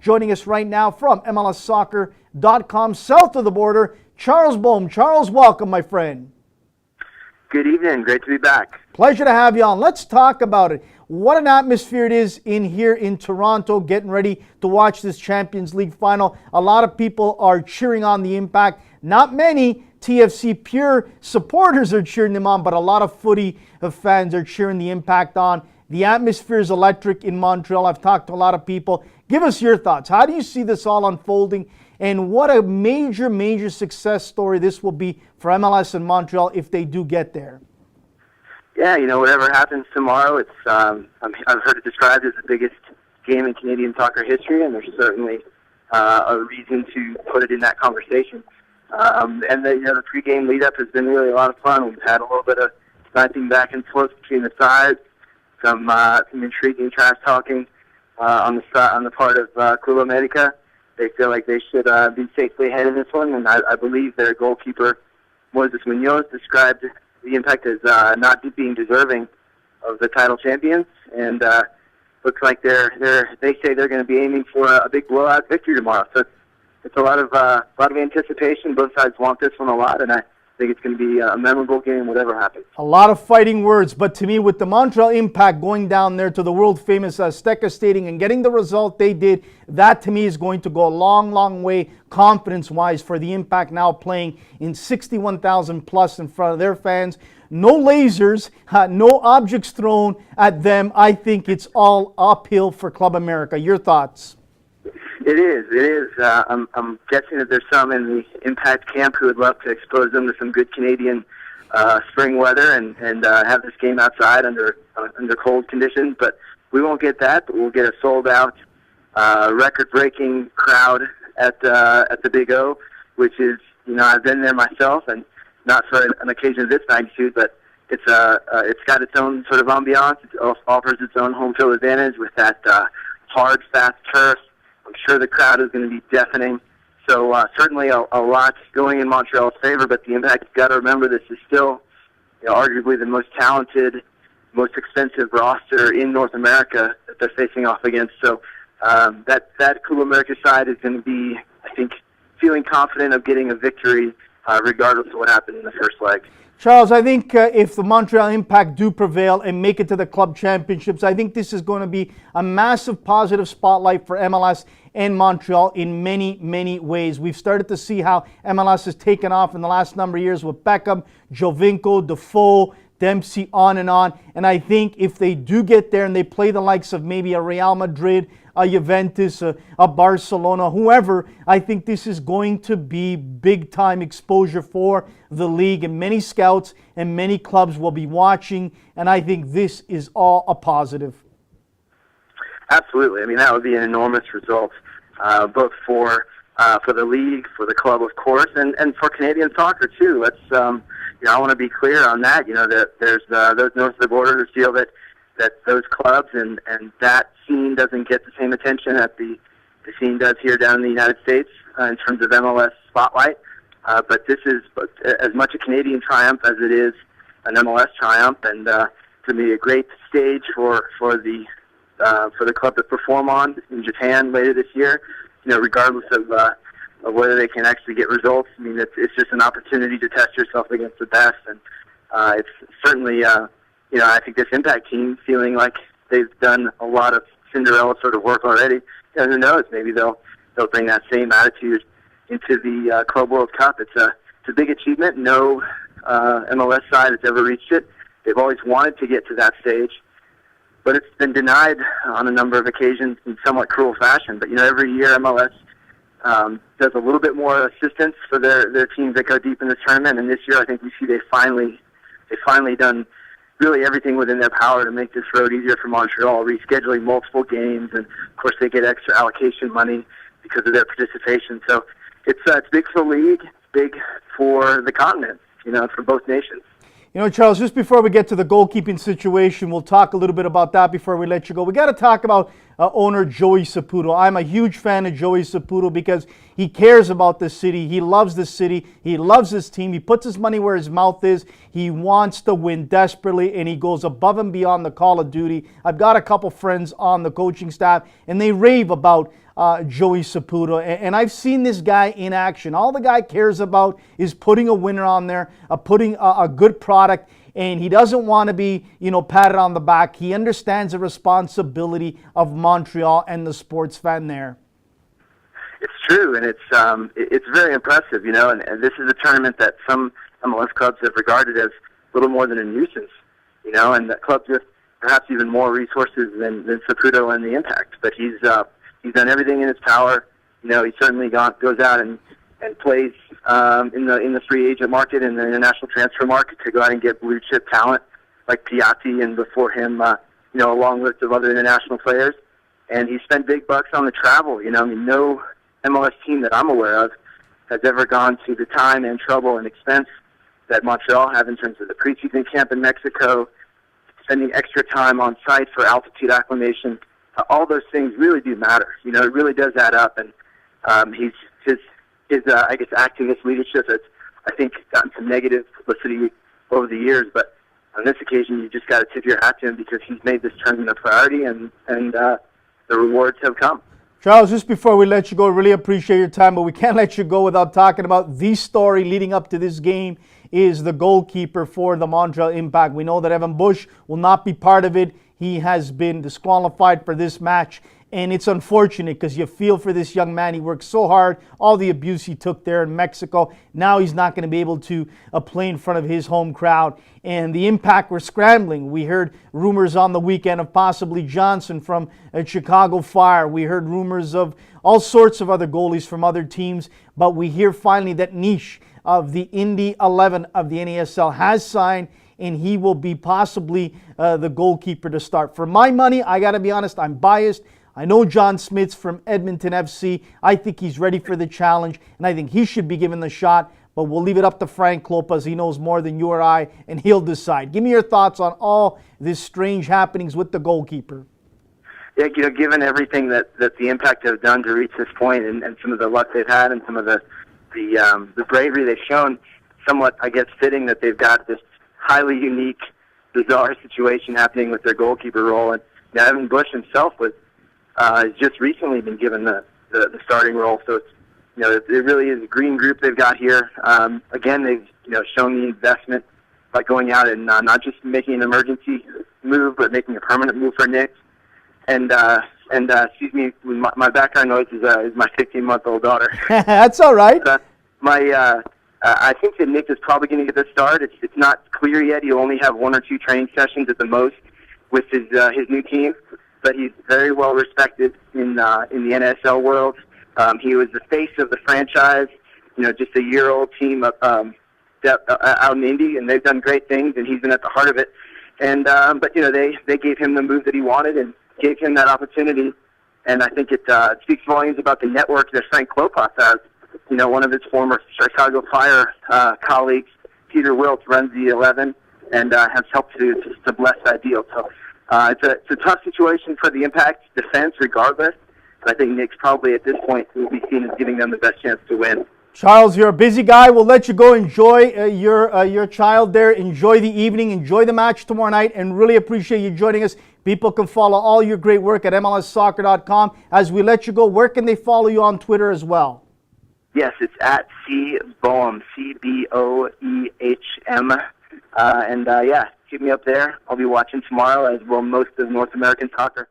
Joining us right now from MLSsoccer.com, south of the border, Charles Boehm. Charles, welcome, my friend. Good evening. Great to be back. Pleasure to have you on. Let's talk about it. What an atmosphere it is here in Toronto, getting ready to watch this Champions League final. A lot of people are cheering on the Impact. Not many TFC pure supporters are cheering them on, but a lot of footy fans are cheering the Impact on. The atmosphere is electric in Montreal. I've talked to a lot of people. Give us your thoughts. How do you see this all unfolding? And what a major, major success story this will be for MLS and Montreal if they do get there. Yeah, whatever happens tomorrow, it's I've heard it described as the biggest game in Canadian soccer history, and there's certainly a reason to put it in that conversation. And the pregame lead-up has been really a lot of fun. We've had a little bit of sniping back and forth between the sides, some intriguing trash talking on the part of Club América. They feel like they should be safely ahead in this one, and I believe their goalkeeper, Moises Munoz, described the Impact as not being deserving of the title champions, and looks like they say they're going to be aiming for a big blowout victory tomorrow. So it's a lot of anticipation. Both sides want this one a lot, and I think it's going to be a memorable game, whatever happens. A lot of fighting words, but to me, with the Montreal Impact going down there to the world-famous Azteca Stadium and getting the result they did, that to me is going to go a long, long way confidence-wise for the Impact now playing in 61,000 plus in front of their fans. No lasers, no objects thrown at them. I think it's all uphill for Club America. Your thoughts? It is. I'm guessing that there's some in the Impact camp who would love to expose them to some good Canadian spring weather and have this game outside under cold conditions. But we won't get that. But we'll get a sold-out, record-breaking crowd at the Big O, which is, I've been there myself, and not for an occasion of this magnitude, but it's got its own sort of ambiance. It offers its own home field advantage with that hard, fast turf. I'm sure the crowd is going to be deafening. So certainly a lot going in Montreal's favor, but the Impact's got to remember this is still arguably the most talented, most expensive roster in North America that they're facing off against. So that Club America side is going to be, I think, feeling confident of getting a victory regardless of what happened in the first leg. Charles, I think if the Montreal Impact do prevail and make it to the club championships, I think this is going to be a massive positive spotlight for MLS and Montreal in many, many ways. We've started to see how MLS has taken off in the last number of years with Beckham, Jovinko, Defoe, Dempsey, on. And I think if they do get there and they play the likes of maybe a Real Madrid, a Juventus, a Barcelona, whoever, I think this is going to be big-time exposure for the league, and many scouts and many clubs will be watching, and I think this is all a positive. Absolutely. I mean, that would be an enormous result, both for the league, for the club, of course, and for Canadian soccer, too. Let's, I want to be clear on that, that there's those north of the border who feel that those clubs and that scene doesn't get the same attention that the scene does here down in the United States in terms of MLS Spotlight. But this is as much a Canadian triumph as it is an MLS triumph, and to me a great stage for the club to perform on in Japan later this year. Regardless of whether they can actually get results. I mean, it's just an opportunity to test yourself against the best, and it's certainly. I think this Impact team feeling like they've done a lot of Cinderella sort of work already. Who knows? Maybe they'll bring that same attitude into the Club World Cup. It's a big achievement. No MLS side has ever reached it. They've always wanted to get to that stage, but it's been denied on a number of occasions in somewhat cruel fashion. But every year MLS does a little bit more assistance for their teams that go deep in the tournament, and this year I think we see they've finally done really everything within their power to make this road easier for Montreal, rescheduling multiple games, and of course they get extra allocation money because of their participation. So it's big for the league, it's big for the continent, for both nations. Charles, just before we get to the goalkeeping situation, we'll talk a little bit about that before we let you go. We got to talk about owner Joey Saputo. I'm a huge fan of Joey Saputo because he cares about this city. He loves this city. He loves his team. He puts his money where his mouth is. He wants to win desperately, and he goes above and beyond the call of duty. I've got a couple friends on the coaching staff, and they rave about Joey Saputo, and I've seen this guy in action. All the guy cares about is putting a winner on there, putting a good product, and he doesn't want to be, patted on the back. He understands the responsibility of Montreal and the sports fan there. It's true, and it's very impressive, and this is a tournament that some MLS clubs have regarded as little more than a nuisance, and the clubs with perhaps even more resources than Saputo and the Impact. But he's done everything in his power. He certainly goes out and plays in the free agent market and the international transfer market to go out and get blue chip talent like Piatti, and before him, a long list of other international players. And he spent big bucks on the travel. No MLS team that I'm aware of has ever gone to the time and trouble and expense that Montreal have in terms of the preseason camp in Mexico, spending extra time on site for altitude acclimation. All those things really do matter. It really does add up. And his activist leadership has, I think, gotten some negative publicity over the years. But on this occasion, you just got to tip your hat to him because he's made this tournament a priority, and the rewards have come. Charles, just before we let you go, really appreciate your time, but we can't let you go without talking about the story leading up to this game is the goalkeeper for the Montreal Impact. We know that Evan Bush will not be part of it. He has been disqualified for this match, and it's unfortunate because you feel for this young man. He worked so hard, all the abuse he took there in Mexico. Now he's not going to be able to play in front of his home crowd. And the Impact were scrambling. We heard rumors on the weekend of possibly Johnson from Chicago Fire. We heard rumors of all sorts of other goalies from other teams. But we hear finally that Niche of the Indy 11 of the NASL has signed, and he will be possibly the goalkeeper to start. For my money, I got to be honest, I'm biased. I know John Smits from Edmonton FC. I think he's ready for the challenge, and I think he should be given the shot. But we'll leave it up to Frank Lopez. He knows more than you or I, and he'll decide. Give me your thoughts on all these strange happenings with the goalkeeper. Yeah, given everything that the Impact have done to reach this point, and some of the luck they've had, and some of the bravery they've shown, somewhat, I guess, fitting that they've got this highly unique, bizarre situation happening with their goalkeeper role. And Evan Bush himself has just recently been given the starting role. So it's, it really is a green group they've got here. Again, they've shown the investment by going out and not just making an emergency move, but making a permanent move for Nick. And excuse me, my background noise is my 15-month-old daughter. That's all right. I think that Nick is probably going to get the start. It's not clear yet. He'll only have 1 or 2 training sessions at the most with his new team, but he's very well respected in the NSL world. He was the face of the franchise, just a year-old team out in Indy, and they've done great things, and he's been at the heart of it. And but they gave him the move that he wanted and gave him that opportunity, and I think it speaks volumes about the network that Frank Lopez has. One of his former Chicago Fire colleagues, Peter Wilt, runs the 11 and has helped to bless that deal. So it's a tough situation for the Impact defense regardless. And I think Nick's probably at this point will be seen as giving them the best chance to win. Charles, you're a busy guy. We'll let you go enjoy your child there. Enjoy the evening. Enjoy the match tomorrow night, and really appreciate you joining us. People can follow all your great work at MLSsoccer.com. As we let you go, where can they follow you on Twitter as well? Yes, it's at CBoehm, CBOEHM. And keep me up there. I'll be watching tomorrow, as will most of North American soccer.